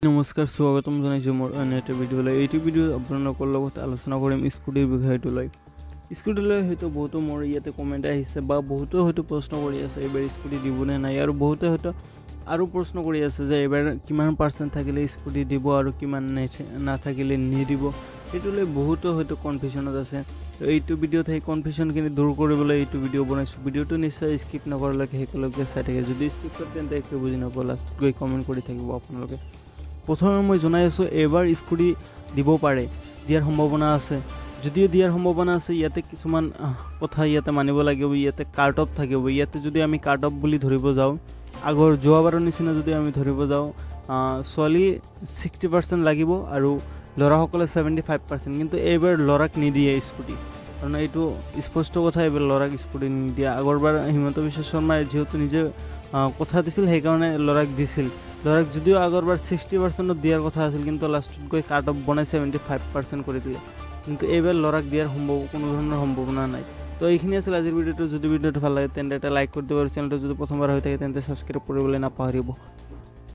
নমস্কাৰ স্বাগতম জনাইছোঁ মোৰ অন্য এটা ভিডিঅ'লৈ। এইটো ভিডিঅ' আপোনালোকৰ লগত আলোচনা কৰিম স্কুটিৰ বিষয়টো লৈ। স্কুটি লৈ হয়তো বহুতো মোৰ ইয়াতে কমেণ্ট আহিছে বা বহুতো হয়তো প্ৰশ্ন কৰি আছে এইবাৰ স্কুটি দিবনে নাই, আৰু বহুতে হয়তো আৰু প্ৰশ্ন কৰি আছে যে এইবাৰ কিমান পাৰ্চেণ্ট থাকিলে স্কুটি দিব আৰু কিমান নাথাকিলে নিদিব। সেইটো লৈ বহুতো হয়তো কনফিউশ্যনত আছে। এইটো ভিডিঅ'ত সেই কনফিউশ্যনখিনি দূৰ কৰিবলৈ এইটো ভিডিঅ' বনাইছোঁ। ভিডিঅ'টো নিশ্চয় স্কিপ নকৰালৈকে শেষলৈকে চাই থাকে। যদি স্কিপ কৰে তেন্তে একো বুজি নাপাব, লাষ্টত গৈ কমেণ্ট কৰি থাকিব আপোনালোকে। প্ৰথমে মই জনাই আছোঁ এইবাৰ স্কুটি দিব পাৰে, দিয়াৰ সম্ভাৱনা আছে। যদিও দিয়াৰ সম্ভাৱনা আছে, ইয়াতে কিছুমান কথা ইয়াতে মানিব লাগিব। ইয়াতে কাট অফ থাকিব। ইয়াতে যদি আমি কাট অফ বুলি ধৰিব যাওঁ, আগৰ যোৱাবাৰৰ নিচিনা যদি আমি ধৰিব যাওঁ, ছোৱালী 60% লাগিব আৰু ল'ৰাসকলে 75%। কিন্তু এইবাৰ ল'ৰাক নিদিয়ে স্কুটি, কাৰণ এইটো স্পষ্ট কথা, এইবাৰ ল'ৰাক স্কুটি নিদিয়ে। আগৰবাৰ হিমন্ত বিশ্ব শৰ্মাই যিহেতু নিজে কথা দিছিল, সেইকাৰণে ল'ৰাক দিছিল। ল'ৰাক যদিও আগৰবাৰ 60% দিয়াৰ কথা আছিল, কিন্তু লাষ্টত গৈ কাট অফ বনাই 75% কৰি দিলে। কিন্তু এইবাৰ ল'ৰাক দিয়াৰ কোনো ধৰণৰ সম্ভাৱনা নাই। তো এইখিনি আছিল আজিৰ ভিডিঅ'টো। যদি ভিডিঅ'টো ভাল লাগে তেন্তে এটা লাইক কৰি দিব, আৰু চেনেলটো যদি প্ৰথমবাৰ হৈ থাকে তেন্তে ছাবস্ক্ৰাইব কৰিবলৈ নাপাহৰিব।